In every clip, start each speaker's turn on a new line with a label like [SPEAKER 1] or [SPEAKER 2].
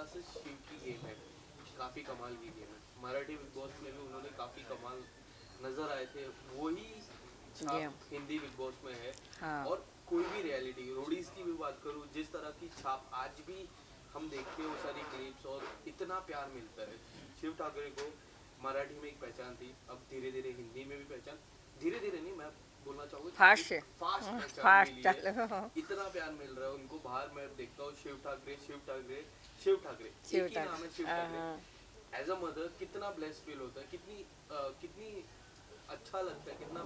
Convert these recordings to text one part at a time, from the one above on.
[SPEAKER 1] से शिव की गेम है, काफी कमाल की गेम है। मराठी बिग बॉस में भी उन्होंने काफी कमाल नजर आए थे, वही छाप
[SPEAKER 2] गेम।
[SPEAKER 1] हिंदी बिग बॉस में है।
[SPEAKER 2] हाँ।
[SPEAKER 1] और कोई भी रियलिटी रोडीज की भी बात करूँ, जिस तरह की छाप आज भी हम देखते हैं, वो सारी क्लिप्स और इतना प्यार मिलता है। शिव ठाकरे को मराठी में एक पहचान थी, अब धीरे धीरे हिंदी में भी पहचान, धीरे धीरे नहीं, मैं बोलना चाहूँगा
[SPEAKER 2] फास्ट
[SPEAKER 1] एक
[SPEAKER 2] है।
[SPEAKER 1] फास्ट पहचान
[SPEAKER 2] फास्ट
[SPEAKER 1] मिली है।
[SPEAKER 2] चलो।
[SPEAKER 1] इतना प्यार मिल रहा है उनको, बाहर मैं देखता हूँ शिव ठाकरे शिव ठाकरे शिव ठाकरे, एक ही
[SPEAKER 2] शिवटा।
[SPEAKER 1] नाम है शिव
[SPEAKER 2] हाँ
[SPEAKER 1] ठाकरे।
[SPEAKER 2] हाँ।
[SPEAKER 1] एज अ मदर कितना ब्लेस्ड फील होता है, कितनी अच्छा लगता है, इतना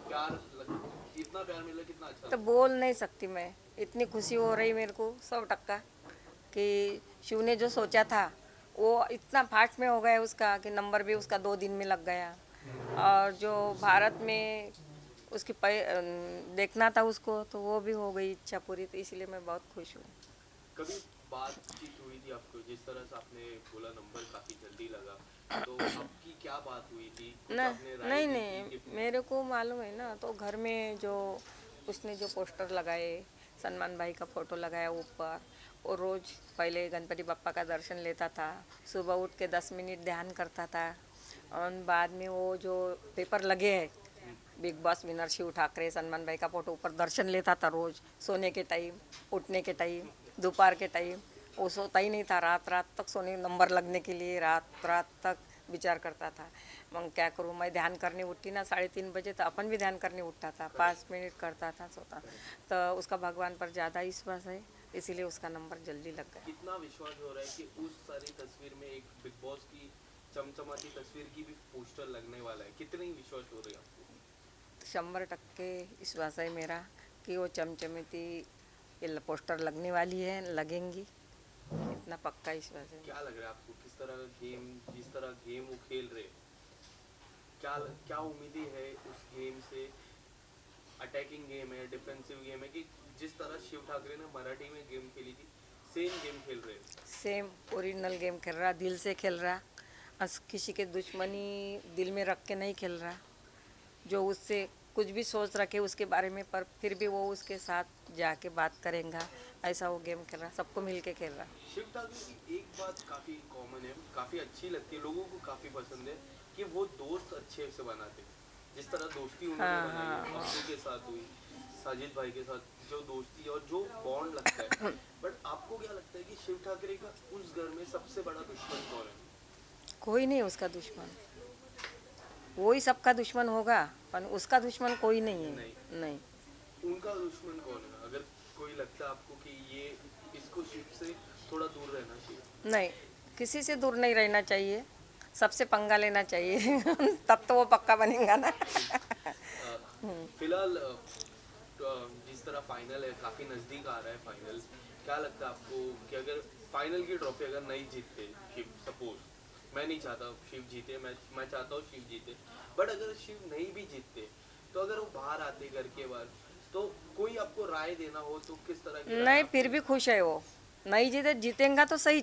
[SPEAKER 1] प्यार मिला, कितना अच्छा
[SPEAKER 2] तो
[SPEAKER 1] लगता
[SPEAKER 2] बोल नहीं सकती मैं, इतनी खुशी हो रही मेरे को 100% कि शिव ने जो सोचा था वो इतना फास्ट में हो गया उसका कि नंबर भी उसका 2 दिन में लग गया। और जो भारत में उसकी देखना था उसको, तो वो भी हो गई इच्छा पूरी, तो इसलिए मैं बहुत खुश हूँ।
[SPEAKER 1] है। कभी बातचीत हुई थी आपको, जिस तरह से आपने बोला नंबर काफी जल्दी लगा, तो आपकी क्या बात हुई थी, कुछ
[SPEAKER 2] न
[SPEAKER 1] आपने राय
[SPEAKER 2] नहीं
[SPEAKER 1] दी थी
[SPEAKER 2] नहीं,
[SPEAKER 1] कि
[SPEAKER 2] मेरे को मालूम है ना, तो घर में जो उसने जो पोस्टर लगाए, सलमान भाई का फोटो लगाया ऊपर, वो रोज़ पहले गणपति बप्पा का दर्शन लेता था, सुबह उठ के 10 मिनट ध्यान करता था, और बाद में वो जो पेपर लगे है Bigg Boss winner Shiv Thackeray, Salman भाई का फोटो ऊपर दर्शन लेता था रोज़, सोने के टाइम, उठने के टाइम, दोपहर के टाइम। वो सोता ही नहीं था, रात रात तक सोने नंबर लगने के लिए रात रात तक विचार करता था। मग क्या करूँ, मैं ध्यान करने उठती ना 3:30 बजे, तो अपन भी ध्यान करने उठता था,
[SPEAKER 1] करेक्ट
[SPEAKER 2] 5 मिनट करता था, सोता।
[SPEAKER 1] करेक्ट।
[SPEAKER 2] तो उसका भगवान पर ज़्यादा विश्वास है, इसीलिए उसका नंबर जल्दी लग गया।
[SPEAKER 1] कितना विश्वास हो रहा है कि उस सारी तस्वीर में एक बिग बॉस की चमचमाती तस्वीर की भी पोस्टर लगने वाला है, कितनी विश्वास हो रही है आपको?
[SPEAKER 2] 100% विश्वास है मेरा कि वो चमचमती ये पोस्टर लगने वाली है, लगेंगी, इतना पक्का विश्वास है।
[SPEAKER 1] क्या लग रहा है आपको, किस तरह का गेम, जिस तरह गेम वो खेल रहे, क्या उम्मीदें है उस गेम से? अटैकिंग गेम है, डिफेंसिव गेम है, कि जिस तरह शिव ठाकरे ने मराठी में गेम खेली थी, सेम गेम खेल रहे हैं?
[SPEAKER 2] सेम ओरिजिनल गेम खेल रहा, दिल से खेल रहा, किसी के दुश्मनी दिल में रख के नहीं खेल रहा। जो उससे कुछ भी सोच रखे उसके बारे में, पर फिर भी वो उसके साथ जाके बात करेगा, ऐसा वो गेम खेल रहा, सबको मिल के खेल रहा।
[SPEAKER 1] शिव ठाकरे की एक बात काफी कॉमन है, काफी अच्छी लगती है, लोगों को काफी पसंद है, कि वो दोस्त अच्छे से बनाते हैं। जिस तरह दोस्ती उन्होंने
[SPEAKER 2] हाँ
[SPEAKER 1] बनाई,
[SPEAKER 2] हाँ हाँ।
[SPEAKER 1] अब्दू के साथ हुई, साजिद भाई के साथ, जो दोस्ती और जो बॉन्ड लगता है। बट आपको क्या लगता है कि शिव ठाकरे का उस घर में सबसे बड़ा दुश्मन कौन है?
[SPEAKER 2] कोई नहीं उसका दुश्मन, वो ही सबका दुश्मन होगा, पर उसका दुश्मन कोई नहीं
[SPEAKER 1] नहीं,
[SPEAKER 2] है। नहीं।
[SPEAKER 1] उनका दुश्मन कौन है, अगर कोई लगता है आपको कि ये इसको शिव से थोड़ा दूर रहना चाहिए?
[SPEAKER 2] नहीं, किसी से दूर नहीं रहना चाहिए, सबसे पंगा लेना चाहिए। तब तो वो पक्का बनेगा ना।
[SPEAKER 1] ठीक। अ, फिलहाल जिस तरह फाइनल है, काफी नजदीक आ रहा है फाइनल, क्या लगता है आपको कि अगर फाइनल की ट्रॉफी अगर नहीं जीतते शिव, सपोज, मैं नहीं चाहता शिव जीते, मैं चाहता हूँ शिव जीते, बट अगर शिव नहीं भी जीतते, तो अगर वो बाहर आते घर के बाहर, तो कोई आपको राय देना हो तो किस तरह की राय
[SPEAKER 2] नहीं,
[SPEAKER 1] आप
[SPEAKER 2] फिर भी
[SPEAKER 1] देंगे?
[SPEAKER 2] खुश है वो। नहीं जीते, जीतेगा तो सही,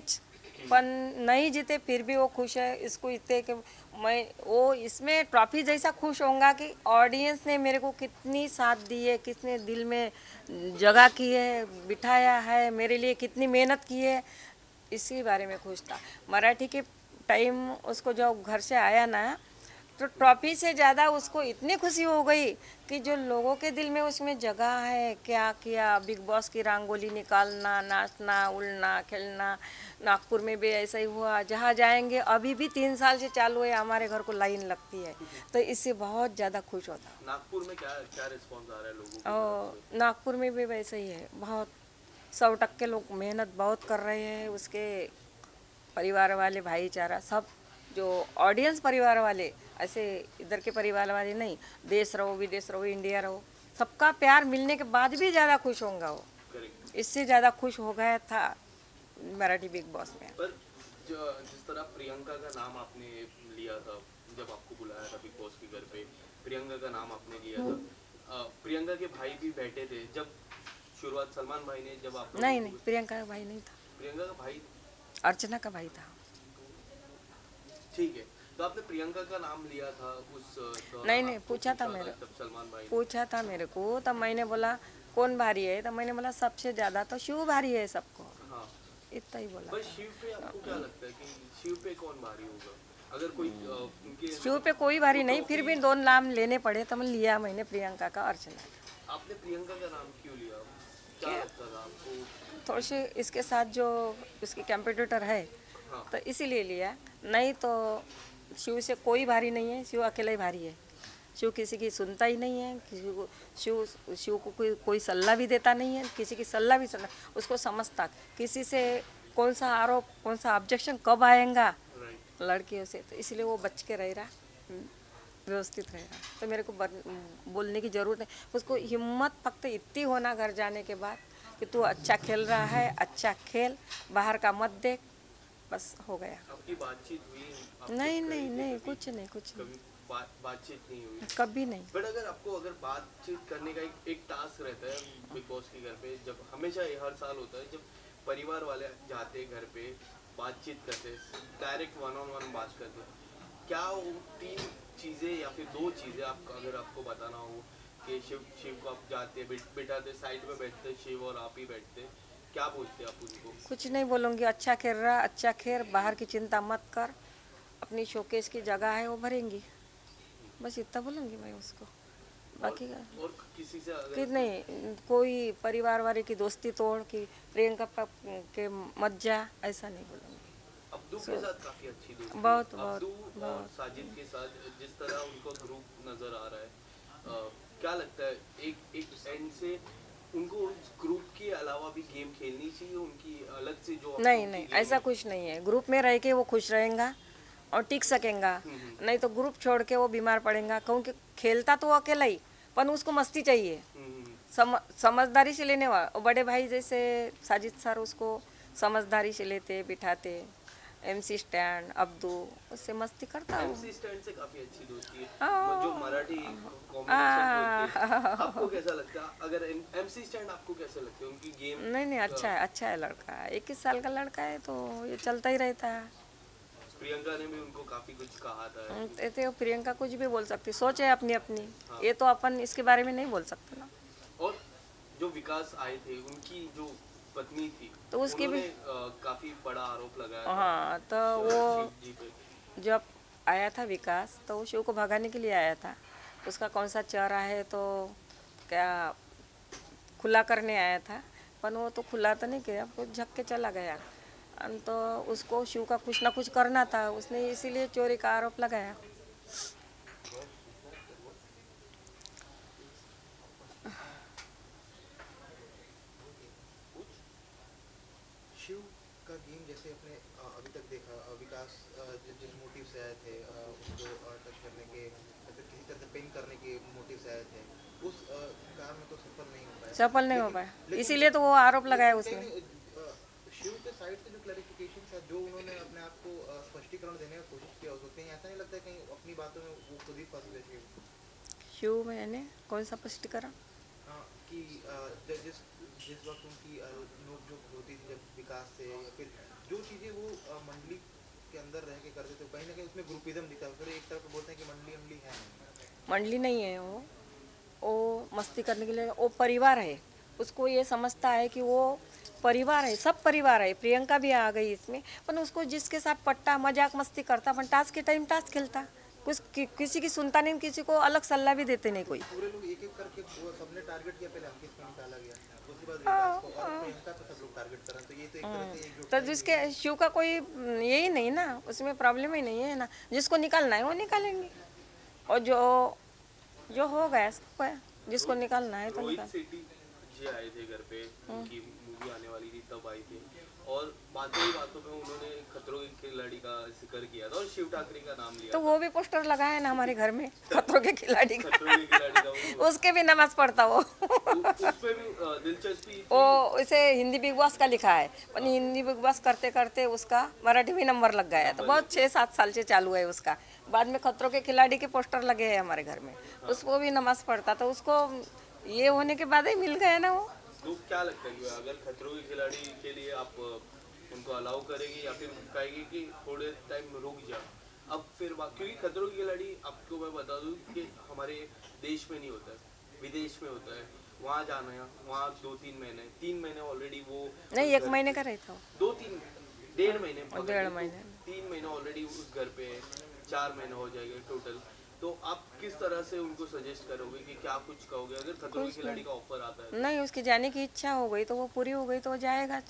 [SPEAKER 2] पर नहीं जीते फिर भी वो खुश है। इसको इतने कि मैं वो इसमें ट्रॉफी जैसा खुश होऊंगा कि ऑडियंस ने मेरे को कितनी साथ दी है, किसने दिल में जगह की है, बिठाया है, मेरे लिए कितनी मेहनत की है, इसी बारे में खुश था। मराठी के टाइम उसको जब घर से आया ना, तो ट्रॉफी से ज़्यादा उसको इतनी खुशी हो गई कि जो लोगों के दिल में उसमें जगह है, क्या किया, बिग बॉस की रंगोली निकालना, नाचना, उड़ना, खेलना। नागपुर में भी ऐसा ही हुआ, जहाँ जाएंगे अभी भी 3 साल से चालू है, हमारे घर को लाइन लगती है, तो इससे बहुत ज़्यादा खुश होता।
[SPEAKER 1] नागपुर में क्या क्या रिस्पॉन्स आ रहा है लोगों की तरफ
[SPEAKER 2] और
[SPEAKER 1] से?
[SPEAKER 2] नागपुर में भी वैसे ही है, बहुत 100% लोग मेहनत बहुत कर रहे हैं, उसके परिवार वाले, भाईचारा सब, जो ऑडियंस परिवार वाले, ऐसे इधर के परिवार वाले नहीं, देश रहो विदेश रहो इंडिया रहो, सबका प्यार मिलने के बाद भी ज़्यादा खुश होगा वो,
[SPEAKER 1] करेक्ट।
[SPEAKER 2] इससे ज़्यादा खुश हो गया था मराठी बिग बॉस में।
[SPEAKER 1] पर जिस तरह प्रियंका का नाम आपने लिया था, जब आपको बुलाया था बिग बॉस के घर पे, प्रियंका का नाम आपने लिया था। प्रियंका के भाई भी बैठे थे जब शुरुआत, सलमान भाई ने जब आप लोगों
[SPEAKER 2] नहीं नहीं,
[SPEAKER 1] को,
[SPEAKER 2] प्रियंका का भाई नहीं था,
[SPEAKER 1] प्रियंका का भाई,
[SPEAKER 2] अर्चना का भाई था।
[SPEAKER 1] ठीक है। तो आपने प्रियंका का नाम लिया था, उस
[SPEAKER 2] नहीं
[SPEAKER 1] दौरान
[SPEAKER 2] नहीं,
[SPEAKER 1] आपको
[SPEAKER 2] पूछा था
[SPEAKER 1] पूछा था
[SPEAKER 2] मेरे,
[SPEAKER 1] जब सलमान भाई ने?
[SPEAKER 2] पूछा था मेरे को, तब मैंने बोला कौन भारी है, तब मैंने बोला सबसे ज़्यादा तो शिव भारी है सबको।
[SPEAKER 1] हाँ।
[SPEAKER 2] इतना ही बोला
[SPEAKER 1] पर
[SPEAKER 2] था।
[SPEAKER 1] शिव पे आपको क्या लगता है कि शिव पे कौन भारी होगा? अगर कोई उनके
[SPEAKER 2] शिव पे कोई भारी
[SPEAKER 1] वो
[SPEAKER 2] नहीं, फिर भी
[SPEAKER 1] ट्रॉफी,
[SPEAKER 2] 2 नाम लेने पड़े तो मैं लिया मैंने प्रियंका का, अर्चना का।
[SPEAKER 1] आपने प्रियंका का नाम क्यों लिया? क्या
[SPEAKER 2] क्या
[SPEAKER 1] लगता था आपको?
[SPEAKER 2] थोड़ी सी इसके साथ जो उसकी कंपटीटर है
[SPEAKER 1] हाँ,
[SPEAKER 2] तो इसीलिए लिया, नहीं तो शिव से कोई भारी नहीं है, शिव अकेला ही भारी है। शिव किसी की सुनता ही नहीं है, किसी को शिव शिव को कोई सलाह भी देता नहीं है, किसी की सलाह भी सुनता, उसको समझता किसी से कौन सा आरोप कौन सा ऑब्जेक्शन कब आएगा
[SPEAKER 1] राइट।
[SPEAKER 2] लड़कियों से, तो इसलिए वो बच के रह रहा, व्यवस्थित रह रहा। तो मेरे को बोलने की ज़रूरत नहीं, उसको हिम्मत फक्त इतनी होना घर जाने के बाद कि तू अच्छा खेल रहा है, अच्छा खेल, बाहर का मत देख, बस हो गया।
[SPEAKER 1] आपकी बातचीत हुई? आप
[SPEAKER 2] नहीं
[SPEAKER 1] जब गए
[SPEAKER 2] नहीं
[SPEAKER 1] थे
[SPEAKER 2] नहीं,
[SPEAKER 1] कभी?
[SPEAKER 2] कुछ नहीं कुछ नहीं,
[SPEAKER 1] कभी बातचीत नहीं हुई?
[SPEAKER 2] कभी नहीं।
[SPEAKER 1] बट अगर आपको अगर बातचीत करने का एक टास्क रहता है बिग बॉस के घर पे, जब हमेशा ये हर साल होता है, जब परिवार वाले जाते हैं घर पे, बातचीत करते डायरेक्ट वन ऑन वन बात करते, क्या वो 3 चीज़ें या फिर 2 चीज़ें आप अगर आपको बताना हो कि शिव शिव को आप जाते बिठाते साइड में बैठते शिव और आप ही बैठते, क्या बोलते आप उनको?
[SPEAKER 2] कुछ नहीं बोलूँगी, अच्छा खेल रहा, अच्छा खेल, बाहर की चिंता मत कर, अपनी शोकेस की जगह है वो भरेंगी, बस इतना बोलूँगी मैं उसको।
[SPEAKER 1] और
[SPEAKER 2] बाकी का
[SPEAKER 1] और किसी से
[SPEAKER 2] कि
[SPEAKER 1] अगर
[SPEAKER 2] नहीं, कोई परिवार वाले की दोस्ती तोड़ कि प्रियंका के मत जा, ऐसा नहीं बोलूँगी।
[SPEAKER 1] अब्दू के साथ काफी अच्छी दोस्ती है।
[SPEAKER 2] बहुत बहुत
[SPEAKER 1] अब्दू और
[SPEAKER 2] बहुत
[SPEAKER 1] साजिद के साथ जिस तरह उनका ग्रुप नजर आ रहा है, क्या लगता है एक एक एंड से उनको उस ग्रुप के अलावा भी गेम खेलनी चाहिए, उनकी अलग से जो
[SPEAKER 2] नहीं
[SPEAKER 1] उनकी
[SPEAKER 2] नहीं,
[SPEAKER 1] गेम
[SPEAKER 2] ऐसा
[SPEAKER 1] है?
[SPEAKER 2] कुछ नहीं है, ग्रुप में रह के वो खुश रहेगा और टिक सकेगा, नहीं तो ग्रुप छोड़ के वो बीमार पड़ेगा, क्योंकि खेलता तो वो अकेला ही, पर उसको मस्ती चाहिए,
[SPEAKER 1] हम्म,
[SPEAKER 2] समझदारी से लेने वाला। और बड़े भाई जैसे साजिद सर उसको समझदारी से लेते बिठाते, MC स्टैंड अब्दू, उससे मस्ती करता हूँ।
[SPEAKER 1] एमसी स्टैंड से काफी अच्छी दोस्ती है, जो
[SPEAKER 2] आ,
[SPEAKER 1] मराठी कॉम्बिनेशन बोलते हैं।
[SPEAKER 2] आ,
[SPEAKER 1] आपको कैसा लगता है? अगर एमसी स्टैंड आपको कैसे लगते हैं उनकी गेम?
[SPEAKER 2] नहीं नहीं, अच्छा है लड़का, 21 साल का लड़का है तो ये चलता ही रहता है।
[SPEAKER 1] प्रियंका ने भी उनको काफी कुछ कहा था कि
[SPEAKER 2] तो प्रियंका कुछ भी बोल सकती, सोच है अपनी अपनी,
[SPEAKER 1] हाँ।
[SPEAKER 2] ये तो अपन इसके बारे में नहीं बोल सकते ना।
[SPEAKER 1] और जो विकास आए थे उनकी जो पत्नी थी,
[SPEAKER 2] तो उसकी भी
[SPEAKER 1] उन्होंने काफी बड़ा आरोप लगाया था
[SPEAKER 2] हाँ, तो
[SPEAKER 1] शिव
[SPEAKER 2] वो
[SPEAKER 1] जी पे।
[SPEAKER 2] जब आया था विकास तो वो शिव को भगाने के लिए आया था, उसका कौन सा चेहरा है तो क्या खुला करने आया था, पर वो तो खुला तो नहीं किया, वो झक के चला गया। तो उसको शिव का कुछ ना कुछ करना था, उसने इसीलिए चोरी का आरोप लगाया।
[SPEAKER 3] शिव का गेम जैसे अपने अभी तक देखा, विकास जिस मोटिव से आए थे, उनको टच करने के या फिर किसी तरह से पिन करने के मोटिव से आए थे, उस कार में तो सफल नहीं हो पाया।
[SPEAKER 2] सफल नहीं हो
[SPEAKER 3] लेकिन
[SPEAKER 2] पाया,
[SPEAKER 3] लेकिन
[SPEAKER 2] इसीलिए तो वो आरोप लगाया
[SPEAKER 3] लेकिन
[SPEAKER 2] उसने।
[SPEAKER 3] कहीं शिव के साइड से जो क्लैरिफिकेशन था, जो उन्होंने अपने आप को स्पष्टीकरण देने का कोशिश किया, उसको कहीं ऐसा नहीं लगता कहीं अपनी बातों में वो खुद ही फंस गए शिव?
[SPEAKER 2] शिव मैंने कौन सा स्पष्टीकरण?
[SPEAKER 3] कि जिस जिस वक्त उनकी नोकझोंक होती थी जब विकास से, या फिर जो चीज़ें वो मंडली के अंदर रह के करते थे, कहीं ना कहीं उसमें ग्रुपिज्म दिखा, फिर एक तरफ बोलते हैं कि मंडली मंडली है नहीं।
[SPEAKER 2] मंडली नहीं है वो मस्ती करने के लिए, वो परिवार है, उसको ये समझता है कि वो परिवार है, सब परिवार है, प्रियंका भी आ गई इसमें, पर उसको जिसके साथ पट्टा मजाक मस्ती करता, पर टास्क के टाइम टास्क खेलता, किसी की सुनता नहीं, किसी को अलग सलाह भी देते नहीं कोई।
[SPEAKER 3] पूरे लोग एक एक करके वो सबने टारगेट किया, पहले अंकित को निकाला गया, उसके बाद विकास को, और प्रियंका को सब लोग टारगेट कर रहे हैं, तो ये तो एक तरह से
[SPEAKER 2] तो
[SPEAKER 3] एकजुटता ही
[SPEAKER 2] जिसके शिव का कोई यही नहीं ना, उसमें प्रॉब्लम ही नहीं है ना, जिसको निकालना है वो निकालेंगे, और जो जो हो गया सो गया, जिसको निकालना है तो
[SPEAKER 1] रोहित
[SPEAKER 2] निकाल।
[SPEAKER 1] सेठी जी आए थे घर पे, उनकी मूवी आने वाली थी तब आए थे, और बातों ही बातों में उन्होंने खतरों के खिलाड़ी का जिक्र किया था और शिव ठाकरे का नाम लिया
[SPEAKER 2] तो
[SPEAKER 1] था।
[SPEAKER 2] वो भी पोस्टर लगाया है ना हमारे घर में, खतरों के खिलाड़ी का,
[SPEAKER 1] खतरों के खिलाड़ी का वो
[SPEAKER 2] उसके भी नमाज पढ़ता वो।
[SPEAKER 1] उस पे भी दिलचस्पी थी।
[SPEAKER 2] वो उसे हिंदी बिग बॉस का लिखा है, पर हिंदी बिग बॉस करते करते उसका मराठी में नंबर लग गया है, तो बहुत 6-7 साल से चालू है उसका। बाद में खतरों के खिलाड़ी के पोस्टर लगे हैं हमारे घर में, उसको भी नमाज पढ़ता, तो उसको ये होने के बाद ही मिल गया ना वो।
[SPEAKER 1] तो क्या लगता है कि अगर खतरों के खिलाड़ी के लिए आप उनको अलाउ करेंगे या फिर कहेंगे कि थोड़े टाइम रुक जा? अब फिर क्योंकि खतरों के खिलाड़ी आपको मैं बता दूं कि हमारे देश में नहीं होता है, विदेश में होता है, वहाँ जाना है, वहाँ 2-3 महीने, 3 महीने ऑलरेडी वो
[SPEAKER 2] नहीं,
[SPEAKER 1] उस
[SPEAKER 2] एक
[SPEAKER 1] घर
[SPEAKER 2] महीने
[SPEAKER 1] पे-
[SPEAKER 2] का रहता हूँ।
[SPEAKER 1] 2-3 1.5 महीने
[SPEAKER 2] और
[SPEAKER 1] पकड़
[SPEAKER 2] 1.5
[SPEAKER 1] ले, तो
[SPEAKER 2] महीने।
[SPEAKER 1] 3 महीने ऑलरेडी उस घर पे है, 4 महीने हो जाएंगे टोटल। तो आप किस तरह से उनको सजेस्ट करोगे कि क्या कुछ कहोगे अगर खतरों के
[SPEAKER 2] कुछ
[SPEAKER 1] खिलाड़ी
[SPEAKER 2] नहीं।
[SPEAKER 1] का ऑफर आता है?
[SPEAKER 2] नहीं, उसकी जाने की इच्छा हो गई तो वो पूरी हो गई तो वो जाएगा।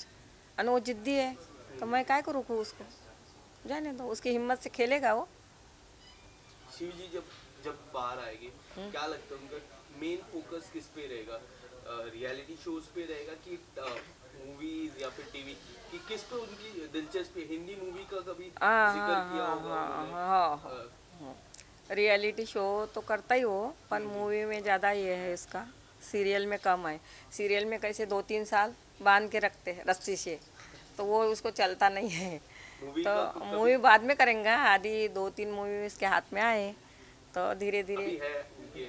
[SPEAKER 2] और वो जिद्दी है तो मैं काय को रोकूँ उसको, जाने दो, उसकी हिम्मत से खेलेगा वो।
[SPEAKER 1] शिव जी जब जब बाहर आएंगे, क्या लगता है उनका मेन फोकस किस पे रहेगा? रियलिटी शोज पे रहेगा कि मूवीज या फिर टीवी, कि किस पे उनकी दिलचस्पी? हिंदी मूवी का कभी
[SPEAKER 2] हाँ
[SPEAKER 1] जिक्र
[SPEAKER 2] हाँ
[SPEAKER 1] किया
[SPEAKER 2] हाँ
[SPEAKER 1] होगा
[SPEAKER 2] हाँ
[SPEAKER 1] उन्होंने?
[SPEAKER 2] हाँ हाँ। रियलिटी शो तो करता ही हो, पर मूवी में ज़्यादा ये है इसका, सीरियल में कम है। सीरियल में कैसे 2-3 साल बांध के रखते हैं रस्सी से, तो वो उसको चलता नहीं है।
[SPEAKER 1] मूवी
[SPEAKER 2] तो
[SPEAKER 1] का कभी
[SPEAKER 2] मूवी बाद में करेंगे, आदि 2-3 मूवी इसके हाथ में आए तो धीरे धीरे।
[SPEAKER 1] अभी है उनके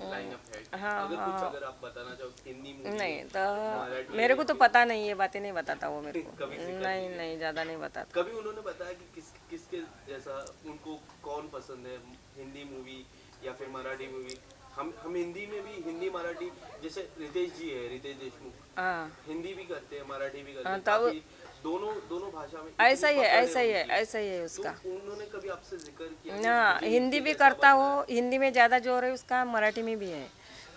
[SPEAKER 1] लाइनअप है?
[SPEAKER 2] हाँ
[SPEAKER 1] अगर
[SPEAKER 2] हाँ
[SPEAKER 1] कुछ
[SPEAKER 2] हाँ।
[SPEAKER 1] अगर आप बताना चाहो, हिंदी मूवी
[SPEAKER 2] नहीं
[SPEAKER 1] है,
[SPEAKER 2] तो
[SPEAKER 1] मराठी
[SPEAKER 2] मेरे
[SPEAKER 1] है,
[SPEAKER 2] को तो पता नहीं, ये बातें नहीं बताता वो मेरे को।
[SPEAKER 1] कभी जिक्र
[SPEAKER 2] नहीं
[SPEAKER 1] किया?
[SPEAKER 2] नहीं, ज़्यादा नहीं बताता।
[SPEAKER 1] कभी उन्होंने बताया कि किसके जैसा उनको कौन पसंद है, हिंदी मूवी या फिर मराठी मूवी? हम हिंदी में भी, हिंदी मराठी, जैसे रितेश जी है, रितेश देशमुख,
[SPEAKER 2] हाँ
[SPEAKER 1] हिंदी भी करते हैं, मराठी भी करते
[SPEAKER 2] हाँ,
[SPEAKER 1] हैं,
[SPEAKER 2] तब
[SPEAKER 1] काफी दोनों दोनों भाषा में इतनी
[SPEAKER 2] ऐसा ही है,
[SPEAKER 1] पकड़
[SPEAKER 2] ऐसा ही है,
[SPEAKER 1] उनकी।
[SPEAKER 2] ऐसा ही है
[SPEAKER 1] तो
[SPEAKER 2] उसका।
[SPEAKER 1] उन्होंने कभी आपसे जिक्र किया कि
[SPEAKER 2] हाँ,
[SPEAKER 1] मुझे
[SPEAKER 2] हिंदी
[SPEAKER 1] इनके
[SPEAKER 2] भी
[SPEAKER 1] जैसा
[SPEAKER 2] करता
[SPEAKER 1] बनना
[SPEAKER 2] हो,
[SPEAKER 1] है?
[SPEAKER 2] हिंदी में ज़्यादा जोर है उसका, मराठी में भी है।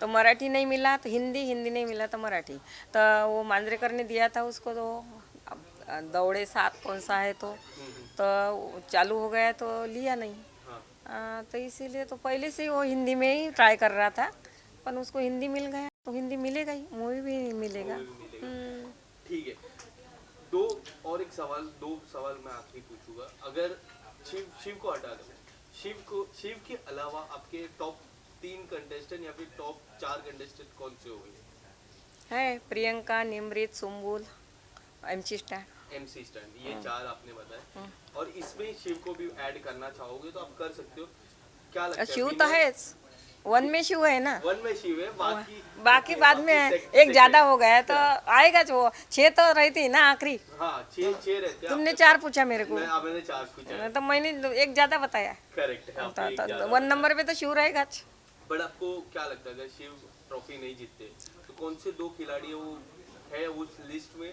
[SPEAKER 2] तो मराठी नहीं मिला तो हिंदी, हिंदी नहीं मिला तो मराठी। तो वो मांजरेकर ने दिया था उसको, तो दौड़े साथ कौन सा है तो वो चालू हो गया तो लिया नहीं।
[SPEAKER 1] हाँ,
[SPEAKER 2] तो इसीलिए तो पहले से ही वो हिंदी में ही ट्राई कर रहा था, पर उसको हिंदी मिल गया तो हिंदी मिलेगा ही, मूवी भी मिलेगा।
[SPEAKER 1] मूवी भी मिलेगा।
[SPEAKER 2] हम्म।
[SPEAKER 1] ठीक है। दो और एक सवाल, दो सवाल मैं आखिरी पूछूंगा। अगर शिव शिव को हटा दो, शिव के अलावा आपके टॉप 3 कंटेस्टेंट या फिर टॉप 4 कंटेस्टेंट कौन से हो गए?
[SPEAKER 2] है Priyanka, Nimrit, Sumbul, MC stand.
[SPEAKER 1] MC stand, ये 4 आपने बताया, और इसमें शिव को भी ऐड करना चाहोगे तो आप कर सकते हो। क्या लगता है
[SPEAKER 2] शिव तो है, 1 में शिव है ना,
[SPEAKER 1] 1 में शिव है, बाकी
[SPEAKER 2] बाकी बाद में है। एक
[SPEAKER 1] second।
[SPEAKER 2] ज्यादा हो गया तो आएगा जो 6 तो रहती है ना आखिरी।
[SPEAKER 1] हाँ, 6 रहते हैं
[SPEAKER 2] तुमने
[SPEAKER 1] आपके
[SPEAKER 2] 4
[SPEAKER 1] पास।
[SPEAKER 2] पूछा मेरे को,
[SPEAKER 1] मैंने 4 पूछा है।
[SPEAKER 2] तो मैंने एक ज्यादा बताया।
[SPEAKER 1] करेक्ट है, आपने एक ज्यादा
[SPEAKER 2] 1 नंबर पे तो शिव रहेगा।
[SPEAKER 1] बट आपको क्या लगता है अगर शिव ट्रॉफी नहीं जीतते तो कौन से 2 खिलाड़ी वो है उस लिस्ट में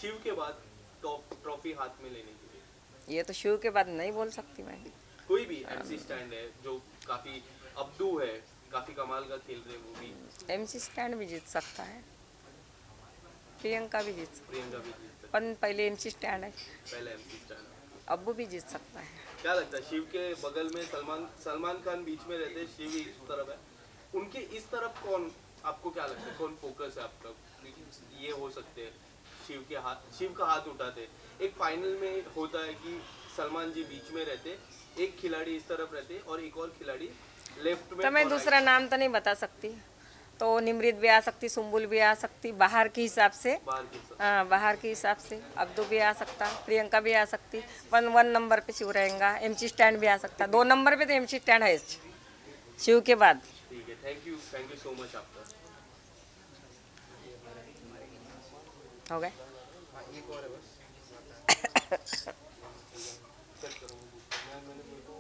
[SPEAKER 1] शिव के बाद टॉप ट्रॉफी हाथ में लेने के लिए?
[SPEAKER 2] ये तो शिव के बाद नहीं बोल सकती मैं।
[SPEAKER 1] कोई भी MC स्टैंड है जो काफी, अब्दू है, काफी कमाल का खेल रहे, वो भी,
[SPEAKER 2] MC स्टैंड भी जीत सकता है, प्रियंका भी जीत सकती
[SPEAKER 1] प्रियंका भी जीत सकती
[SPEAKER 2] है, पर पहले MC स्टैंड है,
[SPEAKER 1] है, पहले MC स्टैंड।
[SPEAKER 2] अब्बू भी जीत सकता है।
[SPEAKER 1] क्या लगता है शिव के बगल में सलमान खान बीच में रहते हैं, शिव इस तरफ है, उनके इस तरफ कौन, आपको क्या लगता है कौन फोकस है आपका? ये हो सकते हैं शिव का हाथ उठाते। एक फाइनल में होता है कि सलमान जी बीच में रहते, एक खिलाड़ी इस तरफ रहते और एक और खिलाड़ी लेफ्ट में
[SPEAKER 2] तो मैं
[SPEAKER 1] और
[SPEAKER 2] दूसरा नाम तो नहीं बता सकती, तो निमृत भी आ सकती, सुम्बुल भी आ सकती, बाहर के हिसाब से।
[SPEAKER 1] बाहर की तरफ।
[SPEAKER 2] हाँ, बाहर के हिसाब से अब्दू भी आ सकता, प्रियंका भी आ सकती, 1 नंबर पे शिव रहेगा, MC स्टैंड भी आ सकता, 2 नंबर पे तो MC स्टैंड है शिव के बाद।
[SPEAKER 1] ठीक है, थैंक यू सो मच आपका।
[SPEAKER 2] हो गए।
[SPEAKER 3] हाँ, एक और है बस।
[SPEAKER 1] सेट करूँगा, मैंने मेरे को